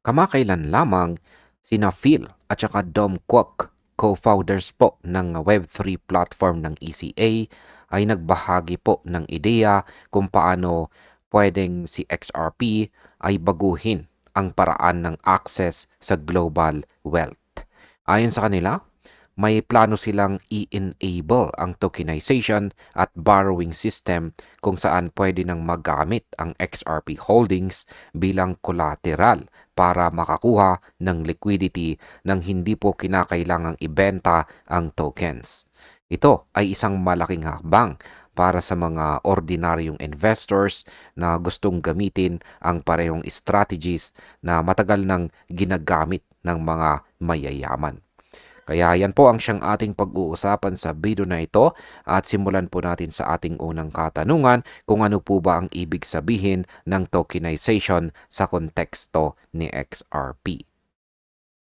Kamakailan lamang sina Phil at saka Dom Kwok, co-founders po ng Web3 platform ng ECA, ay nagbahagi po ng ideya kung paano pwedeng si XRP ay baguhin ang paraan ng access sa global wealth. Ayon sa kanila, may plano silang i-enable ang tokenization at borrowing system kung saan pwede nang magamit ang XRP holdings bilang collateral para makakuha ng liquidity nang hindi po kinakailangang ibenta ang tokens. Ito ay isang malaking hakbang para sa mga ordinaryong investors na gustong gamitin ang parehong strategies na matagal nang ginagamit ng mga mayayaman. Kaya yan po ang siyang ating pag-uusapan sa video na ito at simulan po natin sa ating unang katanungan kung ano po ba ang ibig sabihin ng tokenization sa konteksto ni XRP.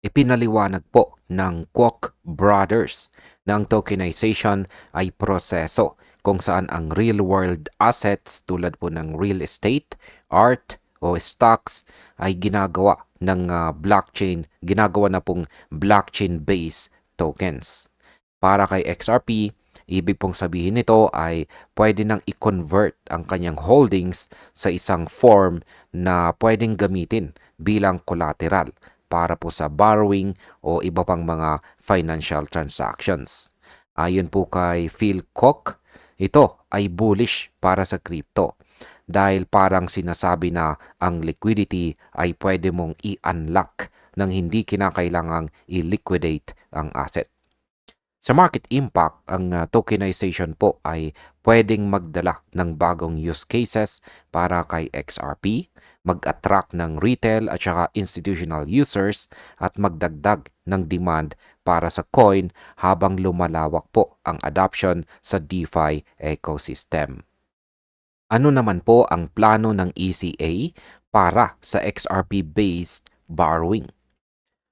Ipinaliwanag po ng Kwok Brothers na ang tokenization ay proseso kung saan ang real-world assets tulad po ng real estate, art, o stocks ay ginagawa na pong blockchain-based tokens. Para kay XRP, ibig pong sabihin nito ay pwede nang i-convert ang kanyang holdings sa isang form na pwedeng gamitin bilang collateral para po sa borrowing o iba pang mga financial transactions. Ayon po kay Phil Koch, ito ay bullish para sa crypto dahil parang sinasabi na ang liquidity ay pwede mong i-unlock nang hindi kinakailangang i-liquidate ang asset. Sa market impact, ang tokenization po ay pwedeng magdala ng bagong use cases para kay XRP, mag-attract ng retail at saka institutional users at magdagdag ng demand para sa coin habang lumalawak po ang adoption sa DeFi ecosystem. Ano naman po ang plano ng ECA para sa XRP-based borrowing?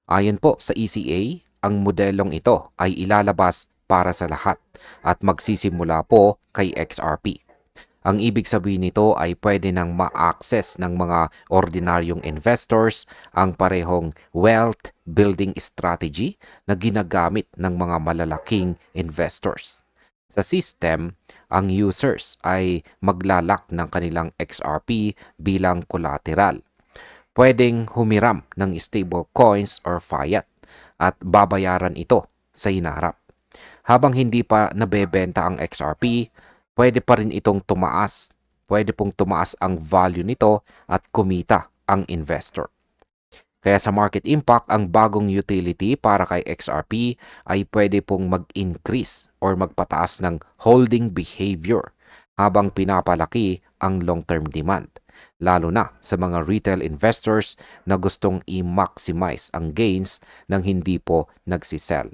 Ayon po sa ECA, ang modelong ito ay ilalabas para sa lahat at magsisimula po kay XRP. Ang ibig sabihin nito ay pwede nang ma-access ng mga ordinaryong investors ang parehong wealth building strategy na ginagamit ng mga malalaking investors. Sa system, ang users ay maglalak ng kanilang XRP bilang collateral. Pwedeng humiram ng stable coins or fiat at babayaran ito sa hinarap. Habang hindi pa nabebenta ang XRP, pwede pa rin itong tumaas. Pwede pong tumaas ang value nito at kumita ang investor. Kaya sa market impact, ang bagong utility para kay XRP ay pwede pong mag-increase or magpataas ng holding behavior habang pinapalaki ang long-term demand, lalo na sa mga retail investors na gustong i-maximize ang gains nang hindi po nagsisell.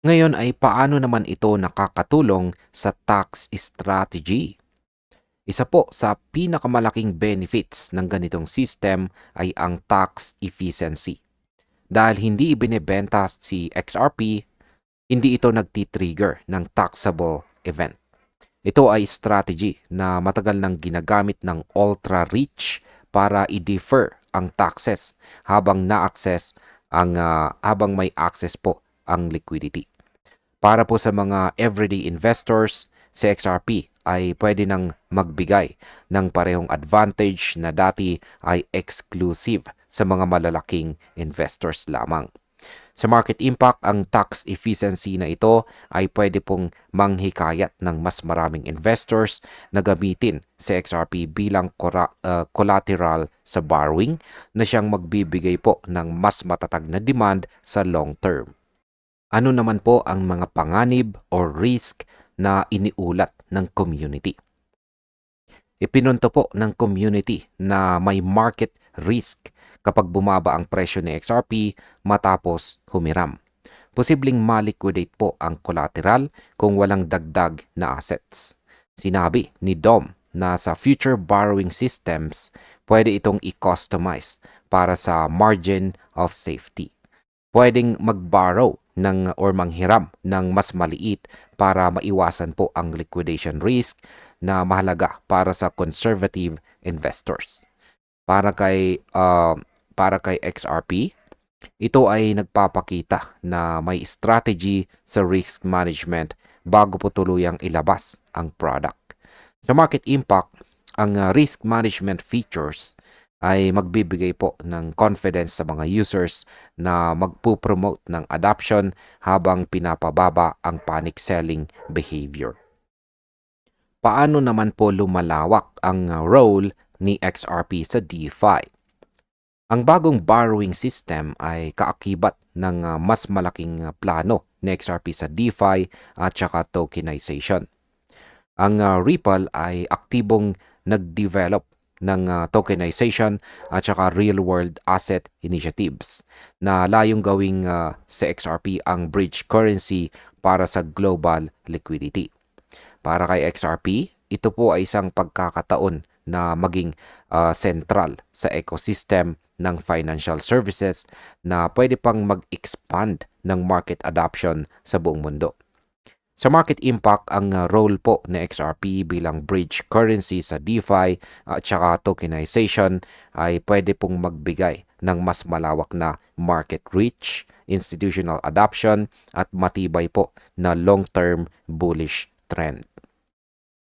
Ngayon ay paano naman ito nakakatulong sa tax strategy? Isa po sa pinakamalaking benefits ng ganitong system ay ang tax efficiency. Dahil hindi ibinebenta si XRP, hindi ito nagtitrigger ng taxable event. Ito ay strategy na matagal nang ginagamit ng ultra-rich para i-defer ang taxes habang may access po ang liquidity. Para po sa mga everyday investors, si XRP ay pwede nang magbigay ng parehong advantage na dati ay exclusive sa mga malalaking investors lamang. Sa market impact, ang tax efficiency na ito ay pwede pong manghikayat ng mas maraming investors na gamitin si XRP bilang collateral sa borrowing na siyang magbibigay po ng mas matatag na demand sa long term. Ano naman po ang mga panganib o risk na iniulat ng community? Ipinunto po ng community na may market risk kapag bumaba ang presyo ni XRP matapos humiram. Posibleng ma-liquidate po ang collateral kung walang dagdag na assets. Sinabi ni Dom na sa future borrowing systems, pwede itong i-customize para sa margin of safety. Pwedeng mag-borrow or manghiram ng mas maliit para maiwasan po ang liquidation risk na mahalaga para sa conservative investors. Para kay, ah, para kay XRP, ito ay nagpapakita na may strategy sa risk management bago po tuluyang ilabas ang product. Sa market impact, ang risk management features ay magbibigay po ng confidence sa mga users na magpo-promote ng adoption habang pinapababa ang panic selling behavior. Paano naman po lumalawak ang role ni XRP sa DeFi? Ang bagong borrowing system ay kaakibat ng mas malaking plano ni XRP sa DeFi at saka tokenization. Ang Ripple ay aktibong nag-develop ng tokenization at saka real-world asset initiatives na layong gawing sa XRP ang bridge currency para sa global liquidity. Para kay XRP, ito po ay isang pagkakataon na maging sentral sa ecosystem ng financial services na pwede pang mag-expand ng market adoption sa buong mundo. Sa market impact, ang role po ng XRP bilang bridge currency sa DeFi at saka tokenization ay pwede pong magbigay ng mas malawak na market reach, institutional adoption at matibay po na long-term bullish trend.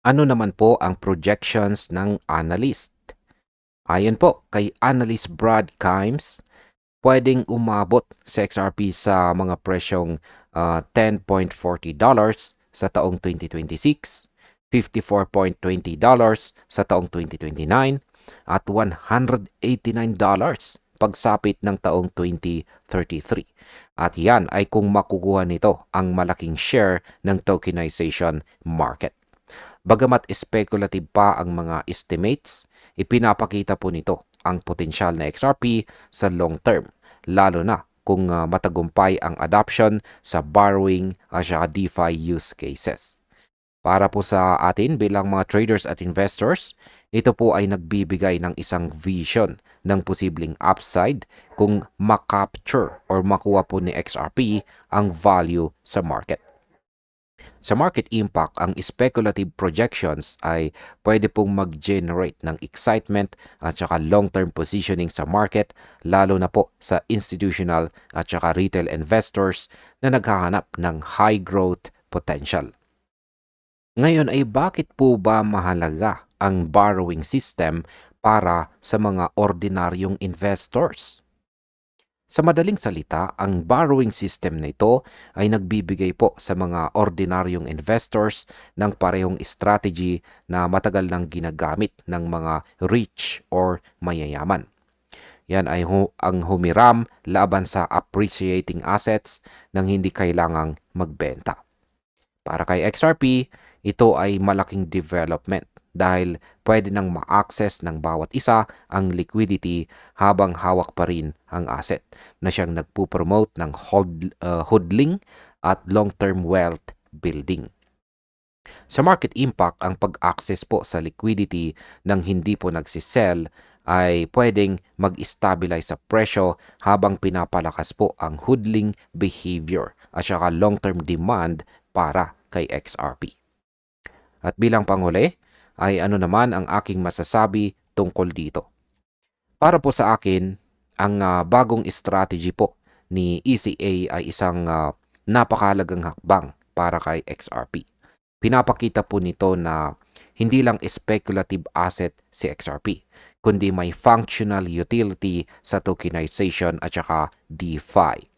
Ano naman po ang projections ng analyst? Ayon po kay Analyst Brad Kimes, pwedeng umabot sa XRP sa mga presyong $10.40 sa taong 2026, $54.20 sa taong 2029, at $189 pagsapit ng taong 2033. At yan ay kung makukuha nito ang malaking share ng tokenization market. Bagamat speculative pa ang mga estimates, ipinapakita po nito ang potensyal na XRP sa long term, lalo na kung matagumpay ang adoption sa borrowing at DeFi use cases. Para po sa atin bilang mga traders at investors, ito po ay nagbibigay ng isang vision ng posibleng upside kung makapture or makuha po ni XRP ang value sa market. Sa market impact, ang speculative projections ay pwede pong mag-generate ng excitement at saka long-term positioning sa market, lalo na po sa institutional at saka retail investors na naghahanap ng high growth potential. Ngayon ay bakit po ba mahalaga ang borrowing system para sa mga ordinaryong investors? Sa madaling salita, ang borrowing system na ito ay nagbibigay po sa mga ordinaryong investors ng parehong strategy na matagal nang ginagamit ng mga rich or mayayaman. Yan ay ang humiram laban sa appreciating assets nang hindi kailangang magbenta. Para kay XRP, ito ay malaking development dahil pwede nang ma-access ng bawat isa ang liquidity habang hawak pa rin ang asset na siyang nagpo-promote ng hodling at long-term wealth building. Sa market impact, ang pag-access po sa liquidity nang hindi po nagsisell ay pwedeng mag-stabilize sa presyo habang pinapalakas po ang hodling behavior at saka long-term demand para kay XRP. At bilang panghuli, ay ano naman ang aking masasabi tungkol dito. Para po sa akin, ang bagong strategy po ni ECA ay isang napakahalagang hakbang para kay XRP. Pinapakita po nito na hindi lang speculative asset si XRP, kundi may functional utility sa tokenization at saka DeFi.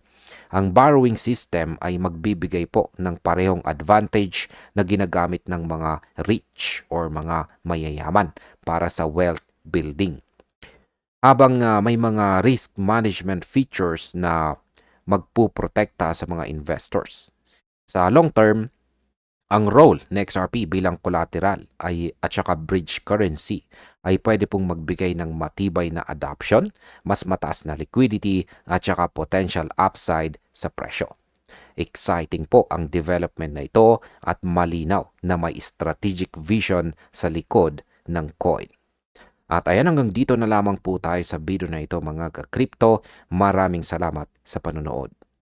Ang borrowing system ay magbibigay po ng parehong advantage na ginagamit ng mga rich or mga mayayaman para sa wealth building. Habang may mga risk management features na magpuprotekta sa mga investors. Sa long term, ang role ng XRP bilang collateral at saka bridge currency ay pwede pong magbigay ng matibay na adoption, mas mataas na liquidity at saka potential upside sa presyo. Exciting po ang development na ito at malinaw na may strategic vision sa likod ng coin. At ayan, hanggang dito na lamang po tayo sa video na ito mga ka-crypto. Maraming salamat sa panonood.